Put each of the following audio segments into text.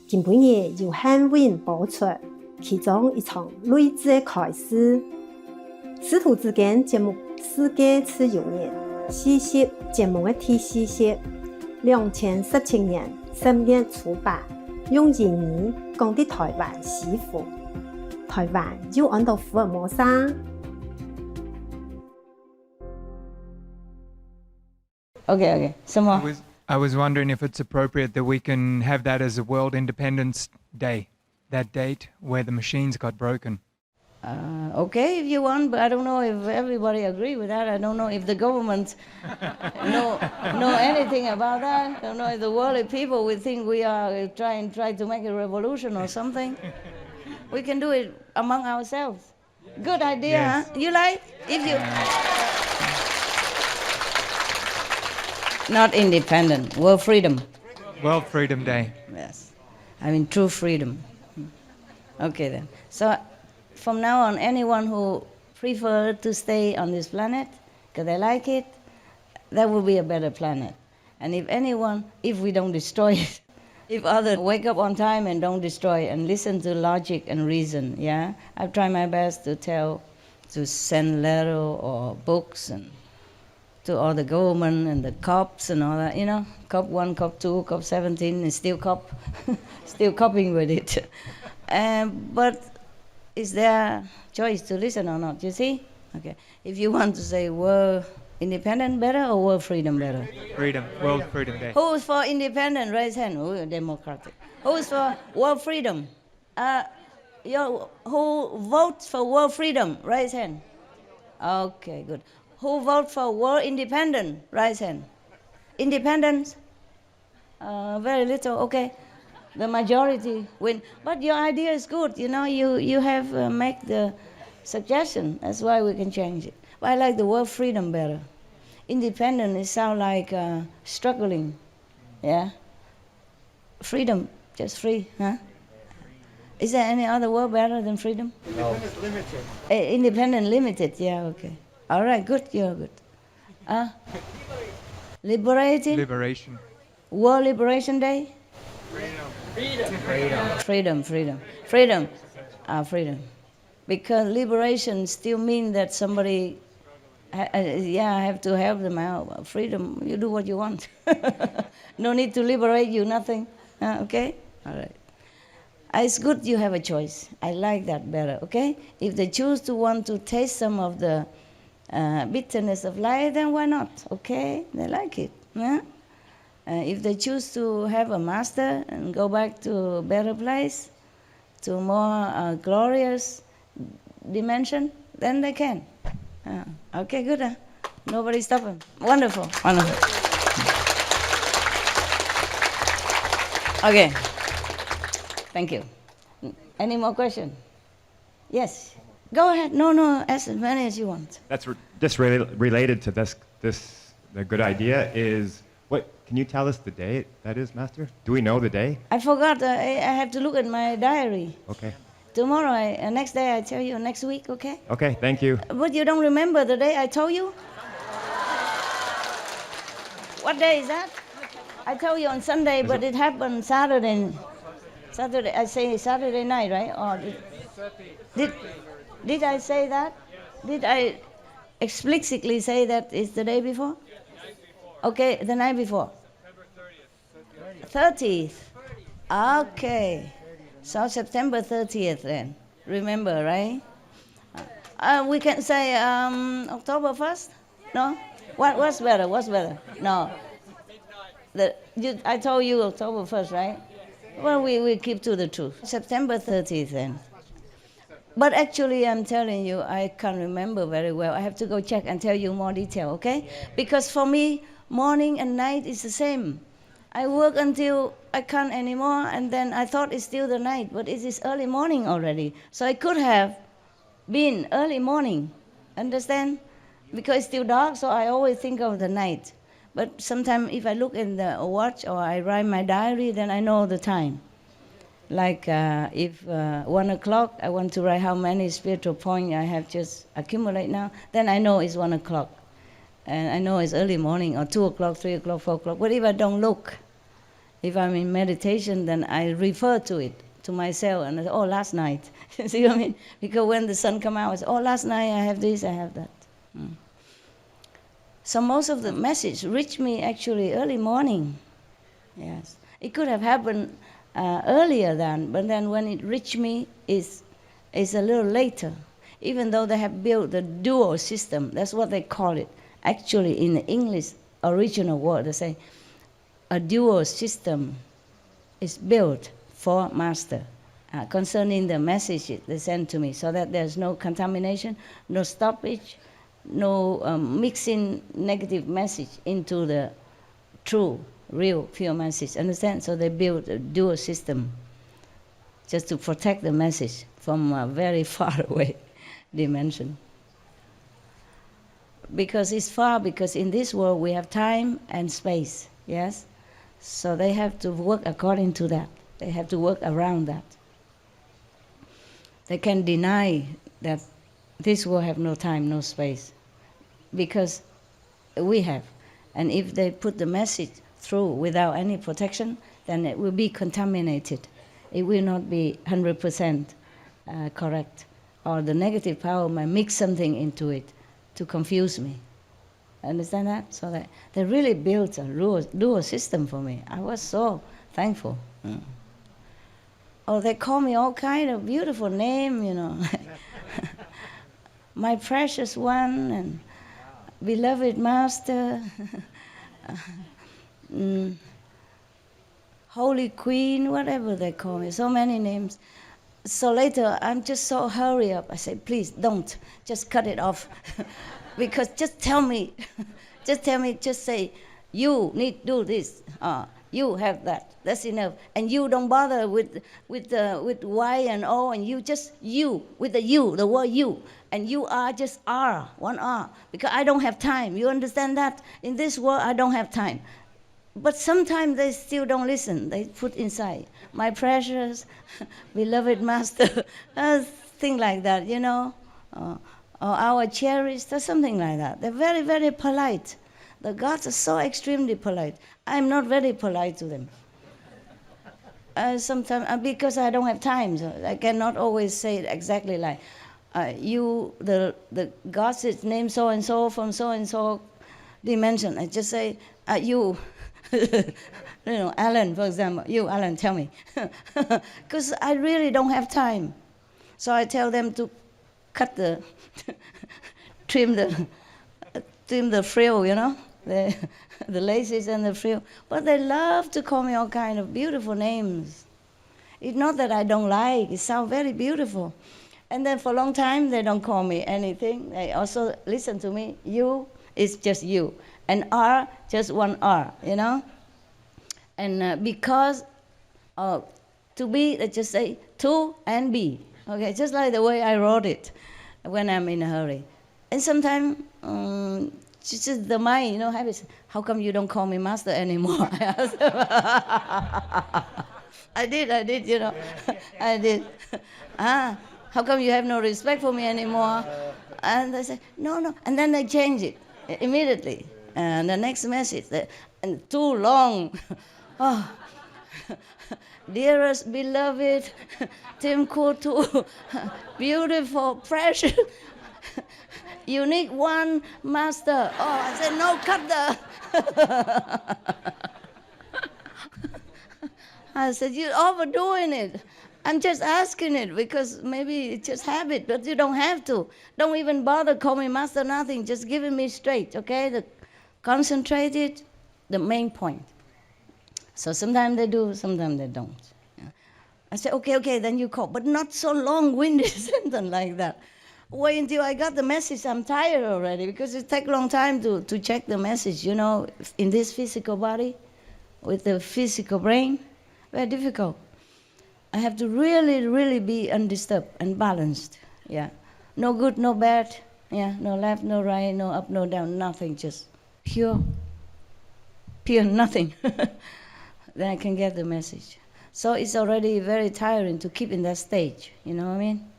近几年由汉为人播出，其中一场睿智的开始。师徒之间节目世界次游年40节目的第四集，2017年10月出版，用英语讲给台湾媳妇。台湾就按到福尔摩沙。Okay. Some more. I was wondering if it's appropriate that we can have that as a World Independence Day, that date where the machines got broken. Okay, if you want, but I don't know if everybody agree with that. I don't know if the government know anything about that. I don't know if the worldly people will think we are trying to make a revolution or something. We can do it among ourselves. Good idea, yes. Huh? You like? If you not independent, world freedom. World Freedom Day. Yes, I mean true freedom. Okay then. So from now on, anyone who prefer to stay on this planet because they like it, that will be a better planet. And if we don't destroy it, if others wake up on time and don't destroy and listen to logic and reason, yeah, I've tried my best to send letter or books and to all the government and the cops and all that, you know, cop 1, cop 2, cop 17, and still cop, still copying with it. But is there choice to listen or not, you see? Okay. If you want to say world independent better or world freedom better? Freedom, World Freedom Day. Who's for independent? Raise hand. Oh, democratic. Who's for world freedom? Who votes for world freedom? Raise hand. Okay, good. Who votes for world independent? Raise hand. Independence? Very little. Okay. The majority win. But your idea is good. You know, you have make the suggestion. That's why we can change it. But I like the word freedom better. Independent, it sounds like struggling. Yeah? Freedom, just free, huh? Is there any other word better than freedom? No. Limited. Independent, limited, yeah, okay. All right, good, you're good. Liberated? Liberation. World Liberation Day? Freedom. Freedom. Because liberation still means that somebody, I have to help them out. Freedom, you do what you want. No need to liberate you, nothing. Okay? All right. It's good you have a choice. I like that better, okay? If they choose to want to taste some of the bitterness of life, then why not? Okay? They like it. Yeah? If they choose to have a master and go back to a better place, to a more glorious dimension, then they can. Okay, good. Huh? Nobody stop them. Wonderful. Okay. Thank you. Any more questions? Yes. Go ahead. No, as many as you want. That's just related to this. The good idea is, can you tell us the day that is, Master? Do we know the day? I forgot. I have to look at my diary. Okay. Tomorrow, next day, I tell you next week, okay? Okay, thank you. But you don't remember the day I told you? What day is that? I told you on Sunday, but it happened Saturday. I say Saturday night, right? Or did I say that? Did I explicitly say that it's the day before? Okay, the night before. 30th. Okay. So September 30th then. Remember, right? We can say October 1st? No? What's better? No. I told you October 1st, right? Well, we keep to the truth. September 30th then. But actually, I'm telling you, I can't remember very well. I have to go check and tell you more detail, okay? Because for me, morning and night is the same. I work until I can't anymore, and then I thought it's still the night, but it is early morning already. So I could have been early morning, understand? Because it's still dark, so I always think of the night. But sometimes if I look in the watch or I write my diary, then I know the time. Like if 1 o'clock, I want to write how many spiritual points I have just accumulate now, then I know it's 1 o'clock. And I know it's early morning or 2 o'clock, 3 o'clock, 4 o'clock. But if I don't look, If I'm in meditation, then I refer to it, to myself, and I say, oh, last night. See what I mean? Because when the sun comes out, I say, oh, last night I have this, I have that. So most of the message reached me actually early morning. Yes. It could have happened earlier than, but then when it reached me, it's a little later. Even though they have built the dual system, that's what they call it. Actually, in the English original word, they say a dual system is built for Master concerning the message they send to me, so that there's no contamination, no stoppage, no mixing negative message into the true, real, pure message. Understand? So they built a dual system just to protect the message from a very far away dimension. Because it's far, because in this world we have time and space, yes? So they have to work according to that. They have to work around that. They can deny that this world have no time, no space, because we have. And if they put the message through without any protection, then it will be contaminated. It will not be 100% correct. Or the negative power might mix something into it to confuse me. Understand that? So that they really built a dual system for me. I was so thankful. Oh, they call me all kind of beautiful name, you know. My precious one, and beloved Master, Holy Queen, whatever they call me, so many names. So later, I'm just so hurry up. I say, please don't, just cut it off. Because just tell me, just say, you need to do this, you have that, that's enough. And you don't bother with Y and O, and you just you, with the you, the word you. And you are just R, one R, because I don't have time. You understand that? In this world, I don't have time. But sometimes they still don't listen. They put inside, my precious, beloved Master, thing like that, you know, or our cherished, or something like that. They're very, very polite. The gods are so extremely polite. I'm not very polite to them. Sometimes, because I don't have time, so I cannot always say it exactly like, you, the gods is named so-and-so from so-and-so dimension. I just say, you, you know, Alan, for example. You, Alan, tell me. Because I really don't have time. So I tell them to cut the, trim the frill, you know, the laces and the frill. But they love to call me all kind of beautiful names. It's not that I don't like, it sounds very beautiful. And then for a long time, they don't call me anything. They also listen to me. You is just you. And R, just one R, you know? And because to be, they just say to and be. Okay, just like the way I wrote it when I'm in a hurry. And sometimes, just the mind, you know, habits. How come you don't call me Master anymore? I did, you know. I did. How come you have no respect for me anymore? And they say, no. And then they change it immediately. And the next message, and too long. Oh. Dearest, beloved, Tim Kutu, beautiful, precious, unique one, Master. Oh, I said, no, cut the. I said, you're overdoing it. I'm just asking it because maybe it's just habit, but you don't have to. Don't even bother calling me Master, nothing. Just give it me straight, okay? Concentrated, the main point. So sometimes they do, sometimes they don't. Yeah. I say, okay, then you call, but not so long-winded sentence like that. Wait until I got the message. I'm tired already because it takes a long time to check the message, you know, in this physical body, with the physical brain. Very difficult. I have to really, really be undisturbed and balanced. Yeah, no good, no bad. Yeah, no left, no right, no up, no down, nothing. Just pure nothing. Then I can get the message. So it's already very tiring to keep in that stage. You know what I mean?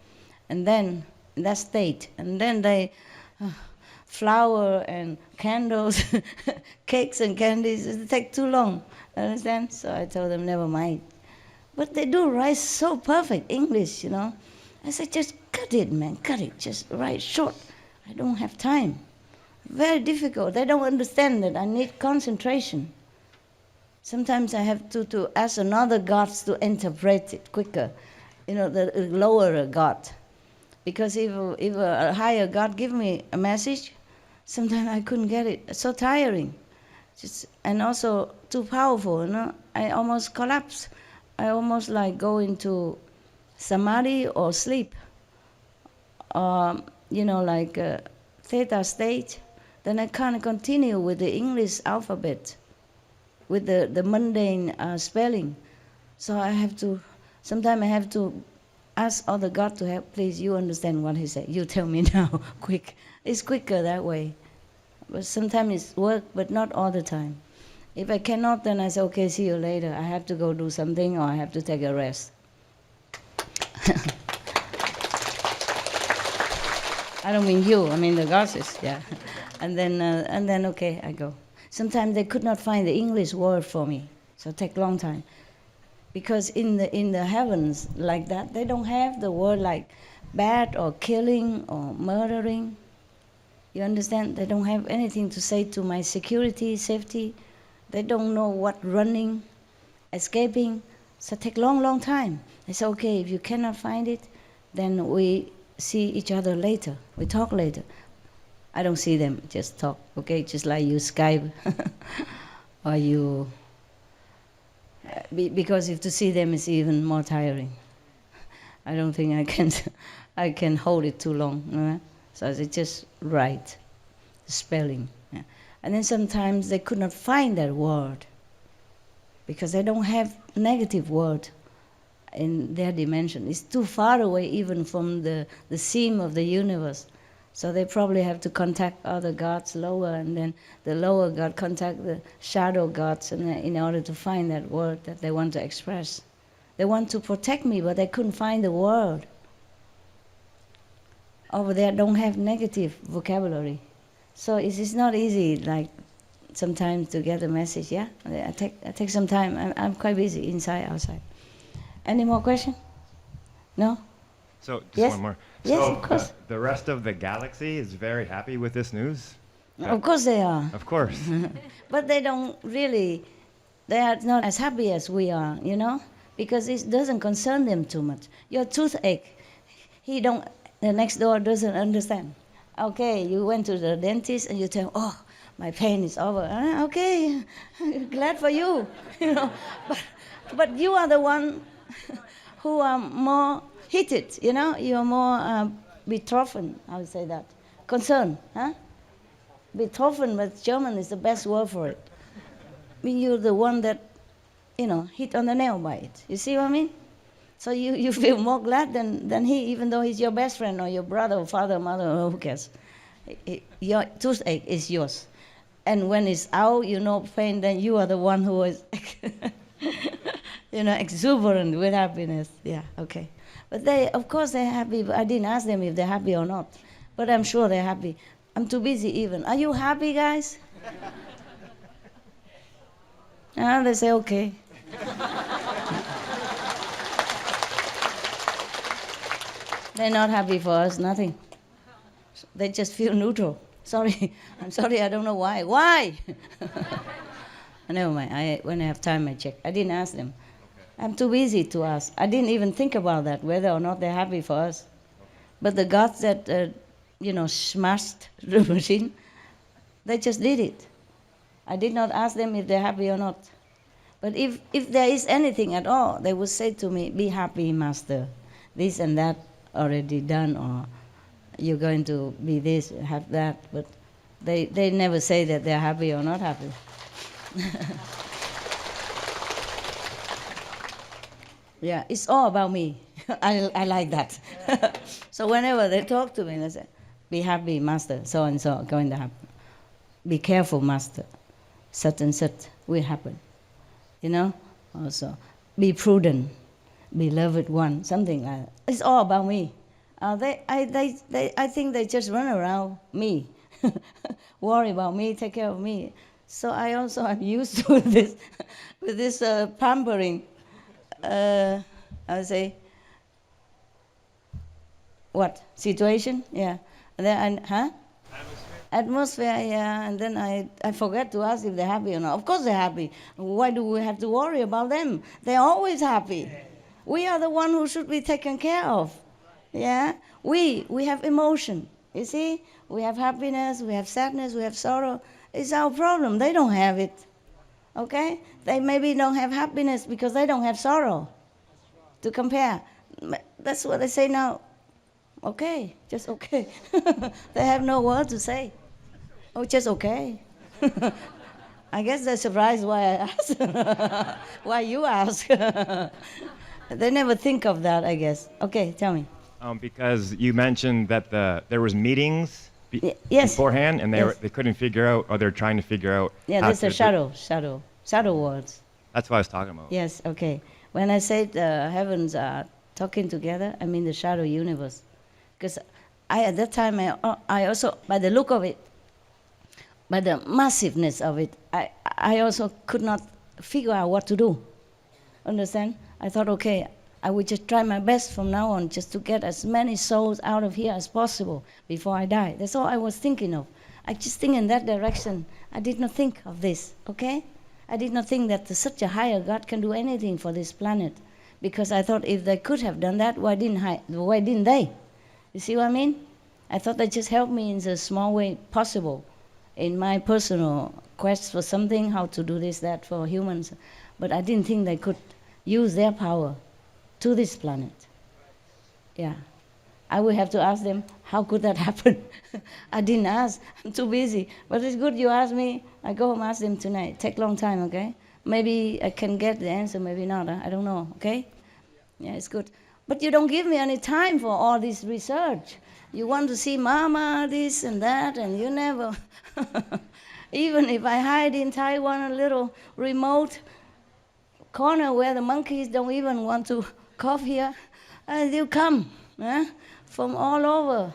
And then in that state, and then they flour and candles, cakes and candies. It take too long, understand? So I told them, never mind. But they do write so perfect English, you know. I said, just cut it, man, cut it. Just write short. I don't have time. Very difficult. They don't understand that I need concentration. Sometimes I have to ask another gods to interpret it quicker, you know, the lower god. Because if a higher god give me a message, sometimes I couldn't get it. It's so tiring. And also too powerful, you know. I almost collapse. I almost like go into samadhi or sleep. You know, like theta state. Then I can't continue with the English alphabet, with the mundane spelling. So I have to, sometimes I have to ask other God to help. Please, you understand what he said. You tell me now, quick. It's quicker that way. But sometimes it's work, but not all the time. If I cannot, then I say, okay, see you later. I have to go do something or I have to take a rest. I don't mean you, I mean the goddess, yeah. And then okay, I go. Sometimes they could not find the English word for me, so it take long time. Because in the heavens like that, they don't have the word like bad or killing or murdering. You understand? They don't have anything to say to my security, safety. They don't know what running, escaping. So it take long time. I say, okay, if you cannot find it, then we see each other later. We talk later. I don't see them, just talk, okay? Just like you Skype or you... because if to see them is even more tiring. I don't think I can hold it too long. Right? So I just write, spelling. Yeah. And then sometimes they could not find that word because they don't have negative word in their dimension. It's too far away even from the seam of the universe. So they probably have to contact other gods lower, and then the lower god contact the shadow gods in order to find that word that they want to express. They want to protect me, but they couldn't find the word. Over there don't have negative vocabulary. So it's not easy, like, sometimes to get a message, yeah? I take some time. I'm quite busy, inside, outside. Any more question? No? So, just Yes? one more. Yes, So, of course. the rest of the galaxy is very happy with this news? Of course they are. Of course. But they don't really, they are not as happy as we are, you know? Because it doesn't concern them too much. Your toothache, the next door doesn't understand. Okay, you went to the dentist and you tell, oh, my pain is over. Okay, glad for you, you know. But you are the one who are more heated, you know. You are more betroffen, I would say that. Concerned, huh? Betroffen, but German is the best word for it. I mean, you're the one that, you know, hit on the nail by it. You see what I mean? So you feel more glad than he, even though he's your best friend or your brother or father or mother, or who cares. Your toothache is yours. And when it's out, you know, pain, then you are the one who is, you know, exuberant with happiness. Yeah, okay. But of course they're happy. But I didn't ask them if they're happy or not. But I'm sure they're happy. I'm too busy even. Are you happy, guys? They say, okay. They're not happy for us, nothing. They just feel neutral. Sorry, I'm sorry, I don't know why. Why? Never mind, when I have time I check. I didn't ask them. I'm too busy to ask. I didn't even think about that, whether or not they're happy for us. But the gods that, you know, smashed the machine, they just did it. I did not ask them if they're happy or not. But if there is anything at all, they would say to me, be happy, master. This and that already done, or you're going to be this, have that. But they never say that they're happy or not happy. Yeah, it's all about me. I like that. So whenever they talk to me, they say, be happy, master, so and so, going to happen. Be careful, master, such and such will happen. You know, also, be prudent, beloved one, something like that. It's all about me. I think they just run around me. worry about me, take care of me. So I also am used to this, with this pampering. I would say, what situation? Yeah, and then atmosphere, yeah. And then I forget to ask if they're happy or not. Of course they're happy. Why do we have to worry about them? They're always happy. We are the one who should be taken care of. Yeah, we have emotion. You see, we have happiness, we have sadness, we have sorrow. It's our problem. They don't have it. Okay? They maybe don't have happiness because they don't have sorrow to compare. That's what I say now. Okay, just okay. They have no word to say. Oh, just okay. I guess they're surprised why I ask. Why you ask. They never think of that, I guess. Okay, tell me. Because you mentioned that there was meetings yes. beforehand, and they couldn't figure out, or they're trying to figure out. Yeah, that's a shadow words. That's what I was talking about. Yes, okay. When I said the heavens are talking together, I mean the shadow universe. Because at that time, I also, by the look of it, by the massiveness of it, I also could not figure out what to do. Understand? I thought, okay, I would just try my best from now on just to get as many souls out of here as possible before I die. That's all I was thinking of. I just think in that direction. I did not think of this, okay? I did not think that such a higher God can do anything for this planet. Because I thought if they could have done that, why didn't they? You see what I mean? I thought they just helped me in the small way possible in my personal quest for something, how to do this, that for humans. But I didn't think they could use their power to this planet. Yeah. I would have to ask them, how could that happen? I didn't ask. I'm too busy. But it's good you asked me. I go home, ask them tonight. Take a long time, okay? Maybe I can get the answer, maybe not. I don't know, okay? Yeah, it's good. But you don't give me any time for all this research. You want to see Mama, this and that, and you never. Even if I hide in Taiwan, a little remote corner where the monkeys don't even want to cough here, they'll come from all over,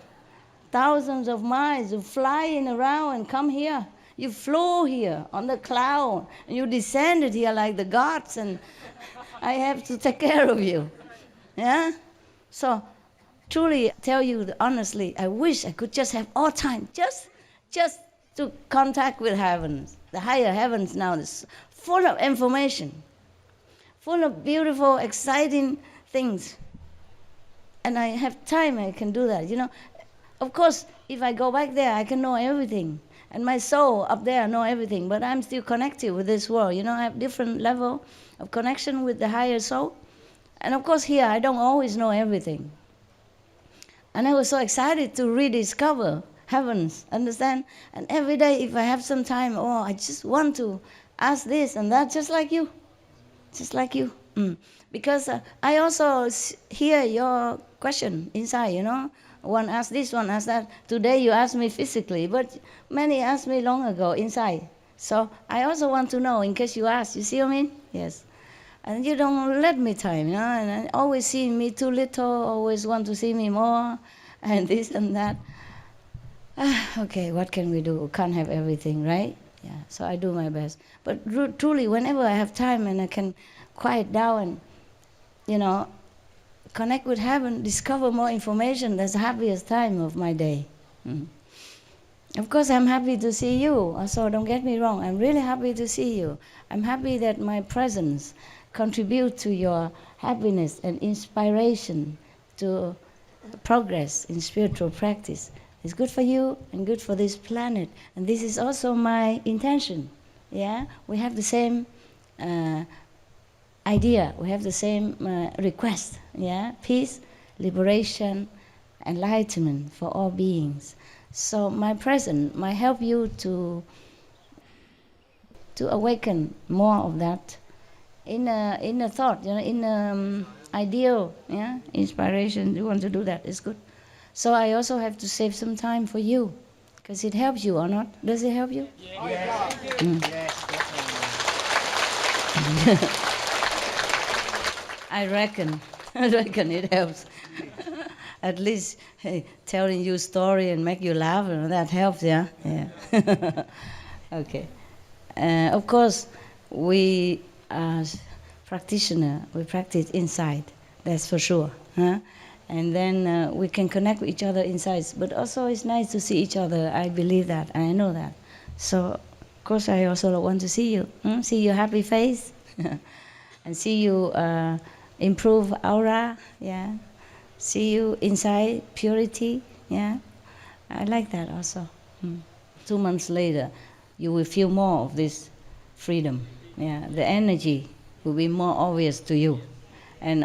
thousands of miles, you flying around and come here. You flew here on the cloud, and you descended here like the gods, and I have to take care of you. Yeah? So, truly tell you honestly, I wish I could just have all time, just to contact with heavens. The higher heavens now is full of information, full of beautiful, exciting things. And I have time, I can do that, you know. Of course, if I go back there, I can know everything. And my soul up there know everything, but I'm still connected with this world, you know. I have different level of connection with the higher soul. And of course here, I don't always know everything. And I was so excited to rediscover heavens, understand? And every day, if I have some time, I just want to ask this and that, just like you. Just like you. Because I also hear your question inside, you know. One asks this, one asks that. Today you asked me physically, but many asked me long ago inside. So I also want to know in case you ask. You see what I mean? Yes. And you don't let me time, you know, and always see me too little, always want to see me more, and this and that. Okay, what can we do? We can't have everything, right? Yeah, so I do my best. But truly, whenever I have time and I can quiet down and, you know, connect with heaven, discover more information, that's the happiest time of my day. Of course, I'm happy to see you, so don't get me wrong. I'm really happy to see you. I'm happy that my presence contribute to your happiness and inspiration to progress in spiritual practice. It's good for you and good for this planet. And this is also my intention. Yeah, we have the same idea. We have the same request. Yeah, peace, liberation, enlightenment for all beings. So my presence might help you to awaken more of that in a thought, you know, in ideal, yeah, inspiration. You want to do that? It's good. So I also have to save some time for you, because it helps you or not? Does it help you? Yes. I reckon it helps. At least telling you story and make you laugh, that helps, yeah? Yeah. Okay. Of course, we as practitioner, we practice inside, that's for sure. Huh? And then we can connect with each other inside. But also it's nice to see each other. I believe that, I know that. So, of course, I also want to see you. See your happy face. And see you improve aura, yeah. See you inside purity, yeah. I like that also. 2 months later, you will feel more of this freedom, yeah. The energy will be more obvious to you and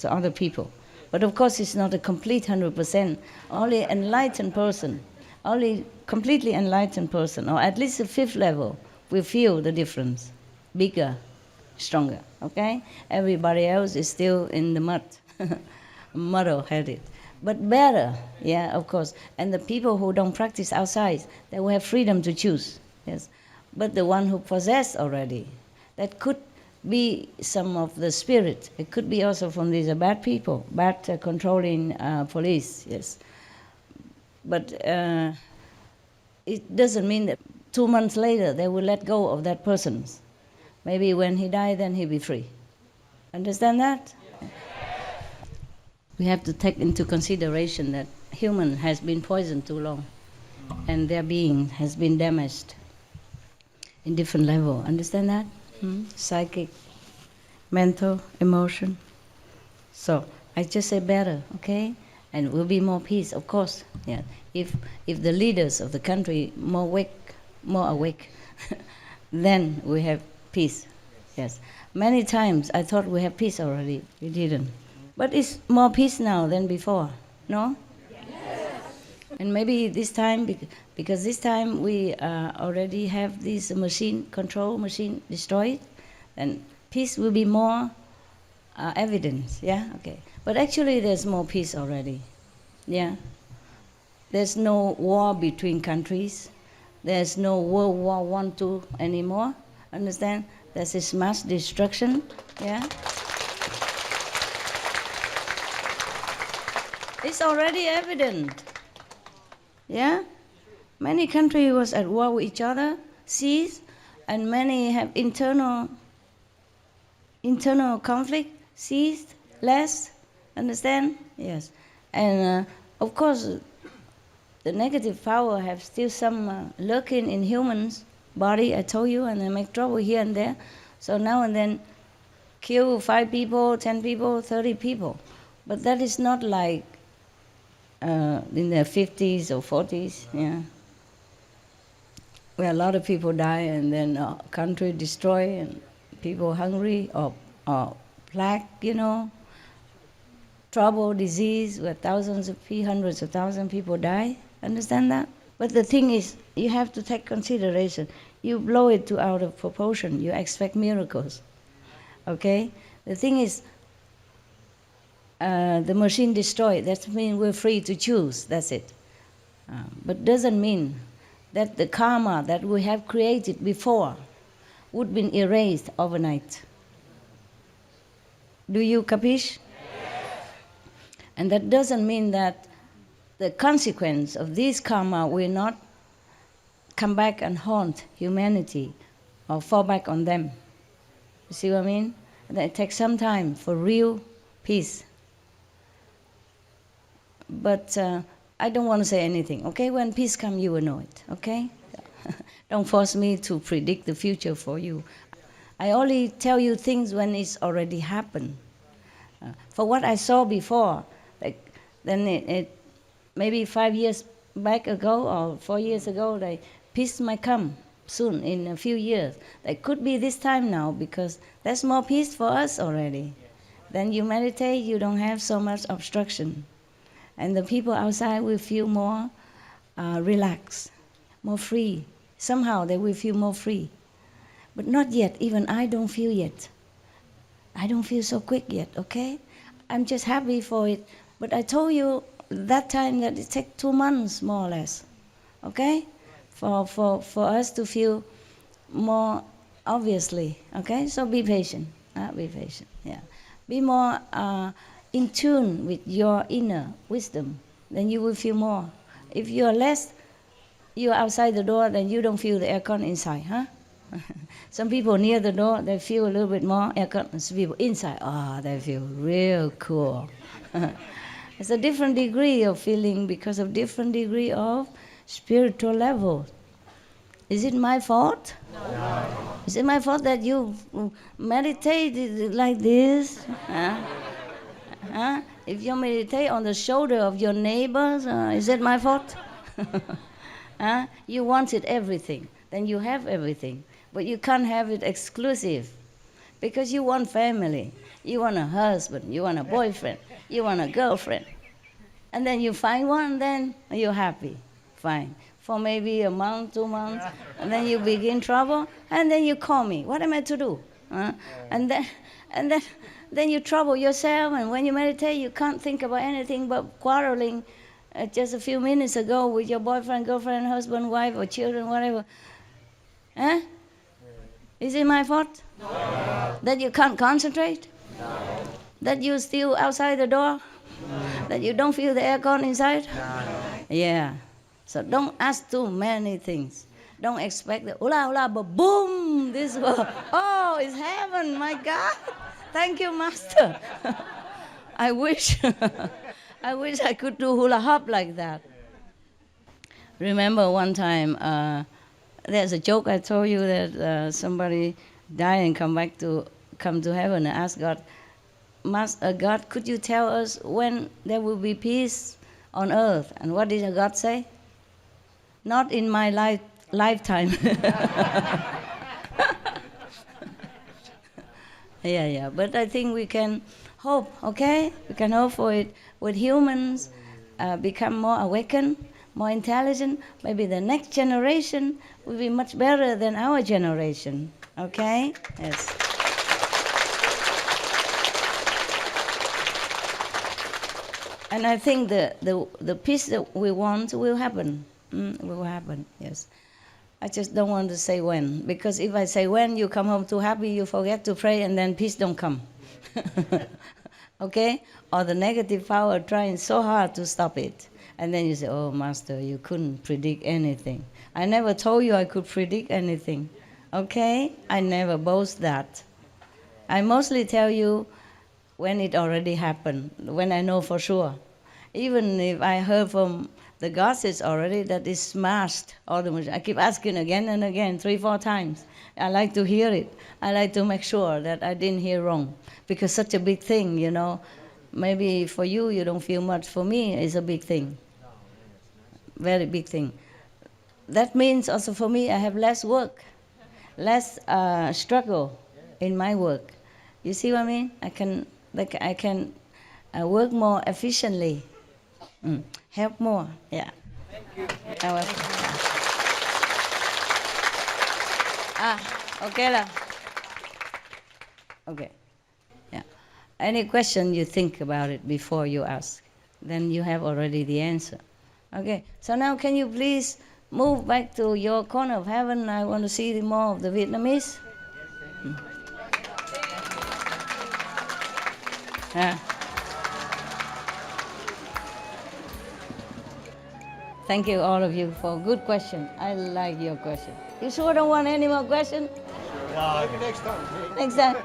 to other people. But of course, it's not a complete 100%. Only enlightened person, only completely enlightened person, or at least the 5th level, will feel the difference, bigger, stronger, okay? Everybody else is still in the mud, muddle-headed. But better, yeah, of course. And the people who don't practice outside, they will have freedom to choose, yes. But the one who possess already, that could be some of the spirit. It could be also from these bad people, bad controlling police, yes. But it doesn't mean that 2 months later they will let go of that person. Maybe when he died, then he'll be free. Understand that? We have to take into consideration that human has been poisoned too long, and their being has been damaged in different level. Understand that? Psychic, mental, emotion. So I just say better, okay? And will be more peace, of course. Yeah. If the leaders of the country more awake, then we have peace. Yes. Many times I thought we have peace already. We didn't. But it's more peace now than before. No? Yes. And maybe this time, because this time we already have this machine destroyed, and peace will be more evident. Yeah. Okay. But actually, there's more peace already. Yeah. There's no war between countries. There's no World War I, II anymore. Understand? There's this mass destruction. Yeah. It's already evident. Yeah. Many countries was at war with each other, ceased, and many have internal conflict, ceased, less. Understand? Yes. And of course, the negative power have still some lurking in humans' body, I told you, and they make trouble here and there. So now and then kill 5 people, 10 people, 30 people. But that is not like in the 50s or 40s, yeah. Where a lot of people die and then country destroy and people hungry or plague, trouble, disease, where hundreds of thousands of people die. Understand that? But the thing is, you have to take consideration. You blow it out of proportion. You expect miracles. Okay? The thing is, the machine destroyed. That means we're free to choose. That's it. But doesn't mean that the karma that we have created before would be erased overnight. Do you capish? Yes. And that doesn't mean that the consequence of this karma will not come back and haunt humanity or fall back on them. You see what I mean? And it takes some time for real peace. But I don't want to say anything, okay? When peace comes, you will know it, okay? Don't force me to predict the future for you. I only tell you things when it's already happened. For what I saw before, then it maybe 5 years back ago or 4 years ago, peace might come soon in a few years. It could be this time now because there's more peace for us already. Then you meditate, you don't have so much obstruction. And the people outside will feel more relaxed, more free. Somehow they will feel more free. But not yet, even I don't feel yet. I don't feel so quick yet, okay? I'm just happy for it. But I told you that time that it takes 2 months, more or less, okay? For us to feel more obviously, okay? So be patient, be patient, yeah. Be more in tune with your inner wisdom, then you will feel more. If you are less, you are outside the door, then you don't feel the aircon inside, huh? Some people near the door, they feel a little bit more aircon. Some people inside, they feel real cool. It's a different degree of feeling because of different degree of spiritual level. Is it my fault? No. Is it my fault that you meditate like this? Huh? If you meditate on the shoulder of your neighbors, is it my fault? You wanted everything, then you have everything. But you can't have it exclusive because you want family. You want a husband, you want a boyfriend, you want a girlfriend. And then you find one, then you're happy. Fine. For maybe a month, 2 months, and then you begin trouble, and then you call me. What am I to do? And then you trouble yourself, and when you meditate, you can't think about anything but quarreling just a few minutes ago with your boyfriend, girlfriend, husband, wife, or children, whatever. Is it my fault? No. That you can't concentrate? No. That you're still outside the door? No. That you don't feel the aircon inside? No. Yeah. So don't ask too many things. Don't expect the ula, boom, this world. Oh, it's heaven, my God. Thank you, Master. I wish I could do hula hop like that. Remember one time, there's a joke I told you that somebody died and come to heaven and ask God, God, could you tell us when there will be peace on earth? And what did God say? Not in my lifetime. Yeah. But I think we can hope, okay? We can hope for it. With humans become more awakened, more intelligent, maybe the next generation will be much better than our generation, okay? Yes. And I think the peace that we want will happen. Will happen, yes. I just don't want to say when, because if I say when, you come home too happy, you forget to pray, and then peace don't come. Okay? Or the negative power trying so hard to stop it. And then you say, oh, Master, you couldn't predict anything. I never told you I could predict anything. Okay? I never boast that. I mostly tell you when it already happened, when I know for sure. Even if I heard from the gossips already that is smashed all the machine. I keep asking again and again, 3-4 times. I like to hear it. I like to make sure that I didn't hear wrong. Because such a big thing, you know. Maybe for you, you don't feel much. For me, it's a big thing. Very big thing. That means also for me, I have less work, less struggle in my work. You see what I mean? I can work more efficiently. Help more, yeah. Thank you. Okay lah. Okay. Yeah. Any question you think about it before you ask, then you have already the answer. Okay. So now can you please move back to your corner of heaven? I want to see more of the Vietnamese. Thank you, all of you, for a good question. I like your question. You sure don't want any more questions? No, maybe next time. Next time.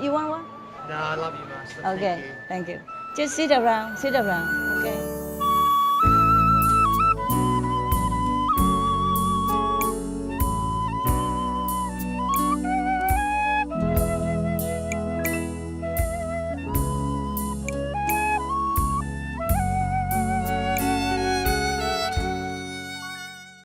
You want one? No, I love you, Master. Okay, thank you. Just sit around, okay?